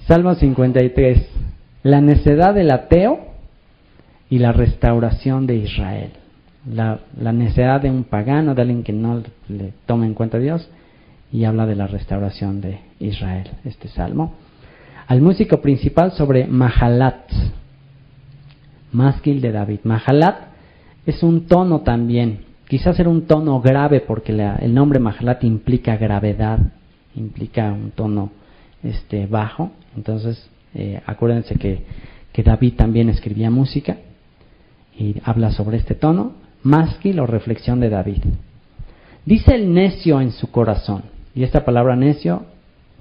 Salmo 53. La necedad del ateo y la restauración de Israel. La necedad de un pagano, de alguien que no le toma en cuenta a Dios, y habla de la restauración de Israel, este salmo. Al músico principal sobre Mahalat, másquil de David. Mahalat es un tono también, quizás era un tono grave porque el nombre Mahalat implica gravedad, implica un tono bajo. Entonces acuérdense que David también escribía música y habla sobre este tono, másquil o reflexión de David. Dice el necio en su corazón, y esta palabra necio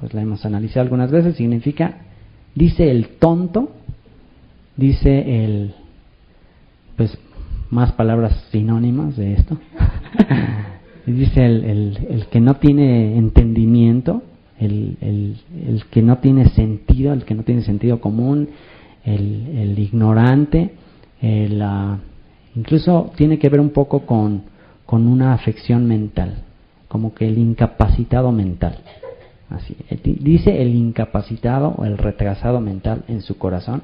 pues la hemos analizado algunas veces, significa, dice el tonto, dice pues más palabras sinónimas de esto, dice el que no tiene entendimiento, el que no tiene sentido, el que no tiene sentido común, el ignorante, incluso tiene que ver un poco con una afección mental, como que el incapacitado mental. Así, dice el incapacitado o el retrasado mental en su corazón,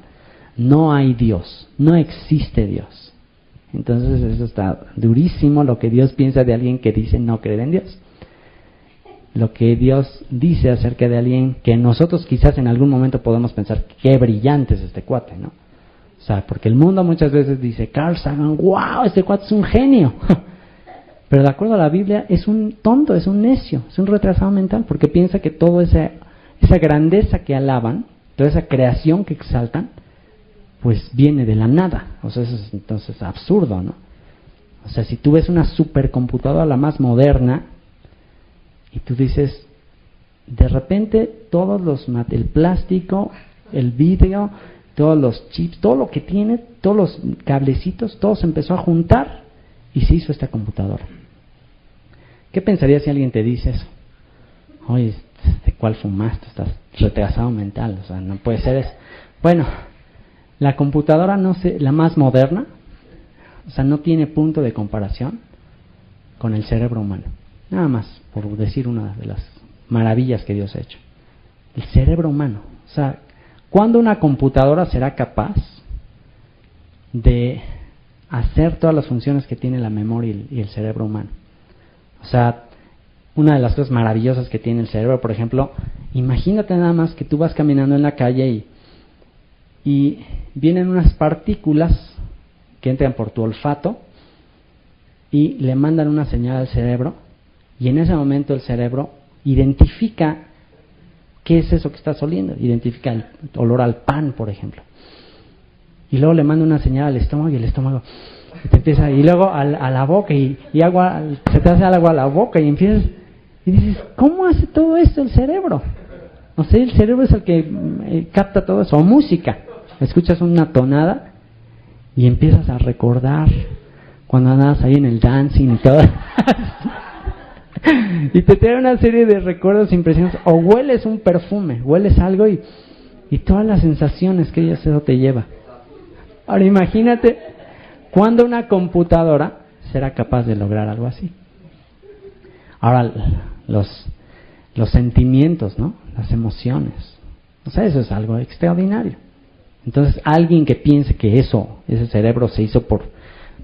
no hay Dios, no existe Dios. Entonces eso está durísimo, lo que Dios piensa de alguien que dice no creer en Dios. Lo que Dios dice acerca de alguien que nosotros quizás en algún momento podemos pensar qué brillante es este cuate, ¿no? O sea, porque el mundo muchas veces dice, Carl Sagan, wow, este cuate es un genio. Pero de acuerdo a la Biblia es un tonto, es un necio, es un retrasado mental, porque piensa que toda esa grandeza que alaban, toda esa creación que exaltan, pues viene de la nada. O sea, eso es entonces absurdo, ¿no? O sea, si tú ves una supercomputadora, la más moderna, y tú dices, de repente el plástico, el vidrio, todos los chips, todo lo que tiene, todos los cablecitos, todo se empezó a juntar y se hizo esta computadora. ¿Qué pensarías si alguien te dice eso? Oye, ¿de cuál fumaste? Estás retrasado mental, o sea, no puede ser eso. Bueno, la computadora la más moderna, o sea, no tiene punto de comparación con el cerebro humano. Nada más, por decir una de las maravillas que Dios ha hecho. El cerebro humano. O sea, ¿cuándo una computadora será capaz de hacer todas las funciones que tiene la memoria y el cerebro humano? O sea, una de las cosas maravillosas que tiene el cerebro, por ejemplo, imagínate nada más que tú vas caminando en la calle y vienen unas partículas que entran por tu olfato y le mandan una señal al cerebro, y en ese momento el cerebro identifica qué es eso que estás oliendo, identifica el olor al pan, por ejemplo, y luego le manda una señal al estómago y el estómago te empieza, y luego a la boca y agua, se te hace agua a la boca y empiezas y dices, ¿cómo hace todo esto el cerebro? O sea, el cerebro es el que capta todo eso. O música, escuchas una tonada y empiezas a recordar cuando andabas ahí en el dancing y todo y te trae una serie de recuerdos impresionantes. O hueles un perfume, hueles algo y todas las sensaciones que eso te lleva. Ahora imagínate cuando una computadora será capaz de lograr algo así. Ahora los sentimientos, ¿no? Las emociones. O sea, eso es algo extraordinario. Entonces, alguien que piense que ese cerebro se hizo por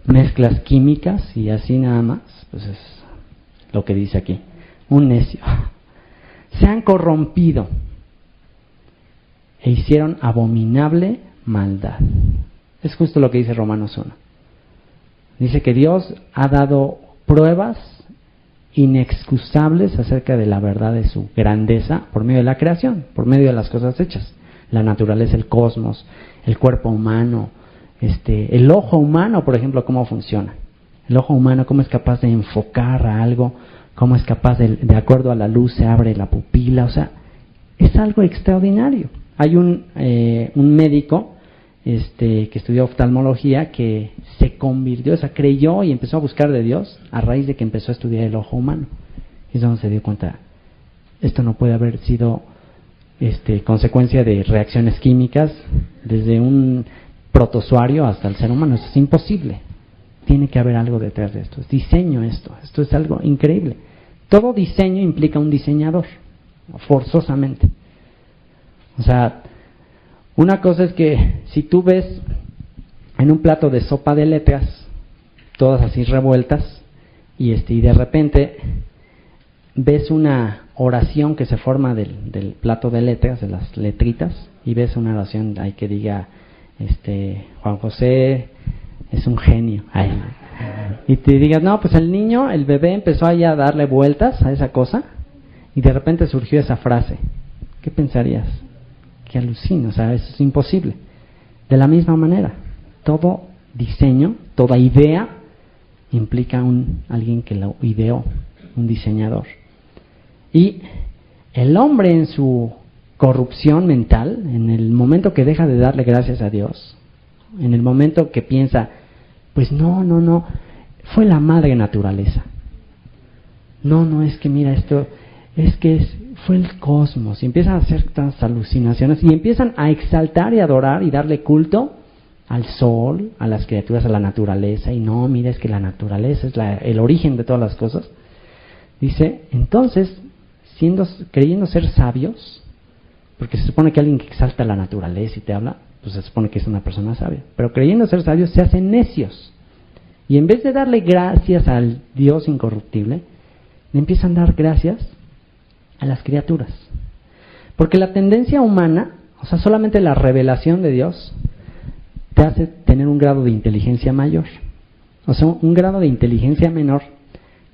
mezclas químicas y así nada más, pues es lo que dice aquí, un necio. Se han corrompido e hicieron abominable maldad. Es justo lo que dice Romanos 1. Dice que Dios ha dado pruebas inexcusables acerca de la verdad de su grandeza por medio de la creación, por medio de las cosas hechas. La naturaleza, el cosmos, el cuerpo humano, el ojo humano, por ejemplo, cómo funciona. El ojo humano, cómo es capaz de enfocar a algo, cómo es capaz de acuerdo a la luz se abre la pupila, o sea, es algo extraordinario. Hay un médico que estudió oftalmología que se convirtió, o sea, creyó y empezó a buscar de Dios a raíz de que empezó a estudiar el ojo humano. Y es donde se dio cuenta, esto no puede haber sido consecuencia de reacciones químicas desde un protozoario hasta el ser humano. Eso es imposible. Tiene que haber algo detrás de esto. Es diseño esto es algo increíble. Todo diseño implica un diseñador, forzosamente. O sea, una cosa es que si tú ves en un plato de sopa de letras, todas así revueltas, y de repente ves una oración que se forma del plato de letras, de las letritas, y ves una oración ahí que diga, Juan José es un genio. Ay. Y te digas, no, pues el niño, el bebé empezó ahí a darle vueltas a esa cosa, y de repente surgió esa frase. ¿Qué pensarías? Que alucina, o sea, eso es imposible. De la misma manera, todo diseño, toda idea implica alguien que lo ideó, un diseñador. Y el hombre en su corrupción mental, en el momento que deja de darle gracias a Dios, en el momento que piensa, pues no, fue la madre naturaleza. No, es que mira esto, fue el cosmos, y empiezan a hacer tantas alucinaciones, y empiezan a exaltar y adorar y darle culto al sol, a las criaturas, a la naturaleza, y no, mira, es que la naturaleza es el origen de todas las cosas. Dice, entonces, creyendo ser sabios, porque se supone que alguien que exalta la naturaleza y te habla, pues se supone que es una persona sabia, pero creyendo ser sabios se hacen necios, y en vez de darle gracias al Dios incorruptible, le empiezan a dar gracias a las criaturas, porque la tendencia humana, o sea, solamente la revelación de Dios te hace tener un grado de inteligencia mayor, o sea, un grado de inteligencia menor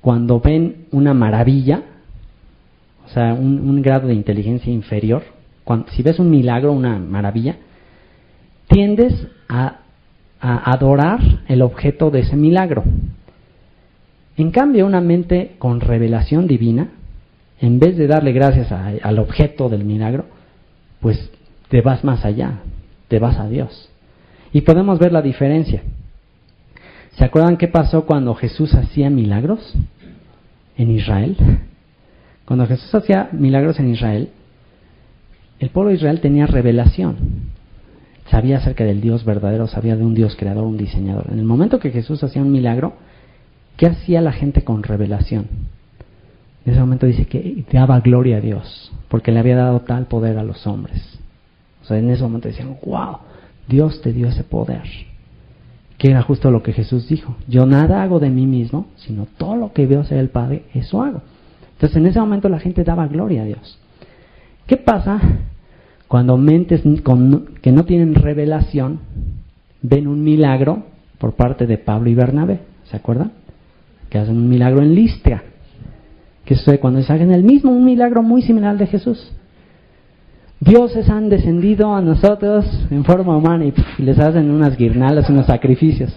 cuando ven una maravilla, o sea, un grado de inteligencia inferior. Si ves un milagro, una maravilla, tiendes a adorar el objeto de ese milagro. En cambio, una mente con revelación divina, en vez de darle gracias al objeto del milagro, pues te vas más allá, te vas a Dios. Y podemos ver la diferencia. ¿Se acuerdan qué pasó cuando Jesús hacía milagros en Israel? Cuando Jesús hacía milagros en Israel, el pueblo de Israel tenía revelación. Sabía acerca del Dios verdadero, sabía de un Dios creador, un diseñador. En el momento que Jesús hacía un milagro, ¿qué hacía la gente con revelación? En ese momento dice que daba gloria a Dios, porque le había dado tal poder a los hombres. O sea, en ese momento decían, wow, Dios te dio ese poder. Que era justo lo que Jesús dijo. Yo nada hago de mí mismo, sino todo lo que veo hacer el Padre, eso hago. Entonces en ese momento la gente daba gloria a Dios. ¿Qué pasa cuando mentes que no tienen revelación ven un milagro por parte de Pablo y Bernabé? ¿Se acuerdan? Que hacen un milagro en Listra. ¿Qué sucede cuando hacen un milagro muy similar al de Jesús? Dioses han descendido a nosotros en forma humana y les hacen unas guirnaldas, unos sacrificios.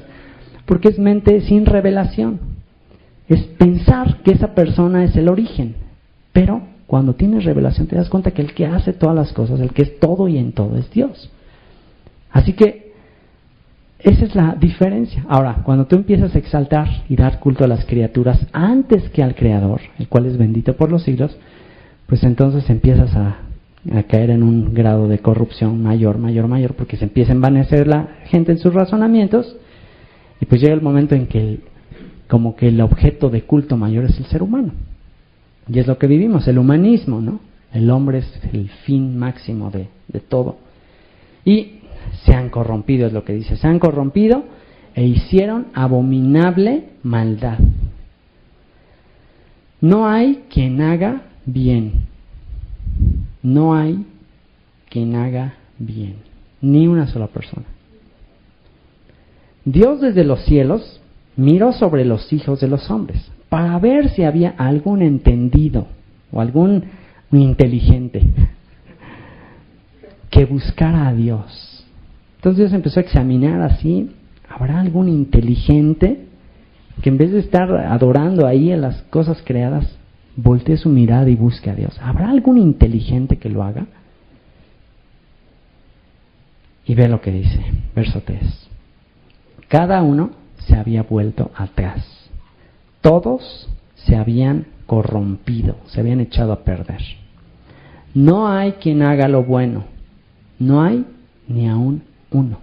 Porque es mente sin revelación. Es pensar que esa persona es el origen. Pero cuando tienes revelación te das cuenta que el que hace todas las cosas, el que es todo y en todo, es Dios. Así que esa es la diferencia. Ahora, cuando tú empiezas a exaltar y dar culto a las criaturas antes que al Creador, el cual es bendito por los siglos, pues entonces empiezas a caer en un grado de corrupción mayor, porque se empieza a envanecer la gente en sus razonamientos, y pues llega el momento en que como que el objeto de culto mayor es el ser humano. Y es lo que vivimos, el humanismo, ¿no? El hombre es el fin máximo de todo. Y se han corrompido, es lo que dice, se han corrompido e hicieron abominable maldad. No hay quien haga bien. No hay quien haga bien, ni una sola persona. Dios desde los cielos miró sobre los hijos de los hombres para ver si había algún entendido o algún inteligente que buscara a Dios. Entonces Dios empezó a examinar así, ¿habrá algún inteligente que en vez de estar adorando ahí a las cosas creadas, voltee su mirada y busque a Dios? ¿Habrá algún inteligente que lo haga? Y ve lo que dice, verso 3. Cada uno se había vuelto atrás. Todos se habían corrompido, se habían echado a perder. No hay quien haga lo bueno, no hay ni aún uno.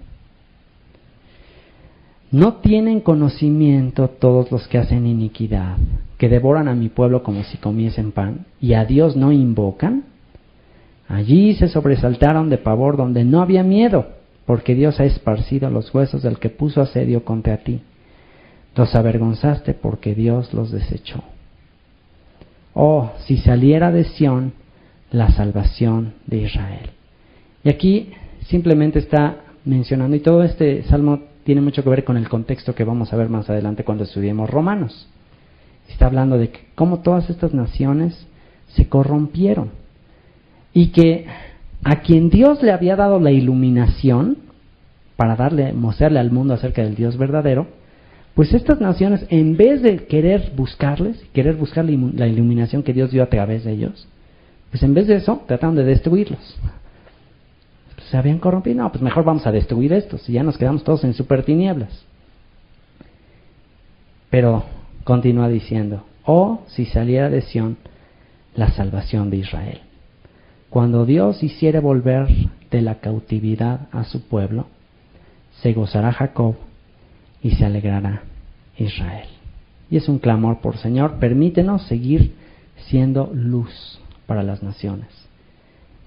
No tienen conocimiento todos los que hacen iniquidad, que devoran a mi pueblo como si comiesen pan, y a Dios no invocan. Allí se sobresaltaron de pavor donde no había miedo, porque Dios ha esparcido los huesos del que puso asedio contra ti. Los avergonzaste porque Dios los desechó. Oh, si saliera de Sión la salvación de Israel. Y aquí simplemente está mencionando, y todo este salmo tiene mucho que ver con el contexto que vamos a ver más adelante cuando estudiemos Romanos. Está hablando de que cómo todas estas naciones se corrompieron y que a quien Dios le había dado la iluminación para mostrarle al mundo acerca del Dios verdadero, pues estas naciones, en vez de querer buscar la iluminación que Dios dio a través de ellos, pues en vez de eso trataron de destruirlos. Pues se habían corrompido. No, pues mejor vamos a destruir estos y ya nos quedamos todos en super tinieblas. Pero continúa diciendo, oh, si saliera de Sión la salvación de Israel. Cuando Dios hiciere volver de la cautividad a su pueblo, se gozará Jacob y se alegrará Israel. Y es un clamor por Señor, permítenos seguir siendo luz para las naciones.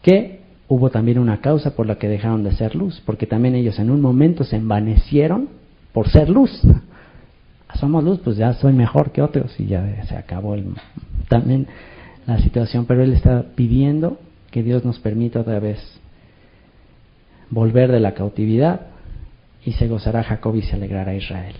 Que hubo también una causa por la que dejaron de ser luz, porque también ellos en un momento se envanecieron por ser luz. Somos luz, pues ya soy mejor que otros y ya se acabó también la situación. Pero Él está pidiendo que Dios nos permita otra vez volver de la cautividad y se gozará Jacob y se alegrará Israel.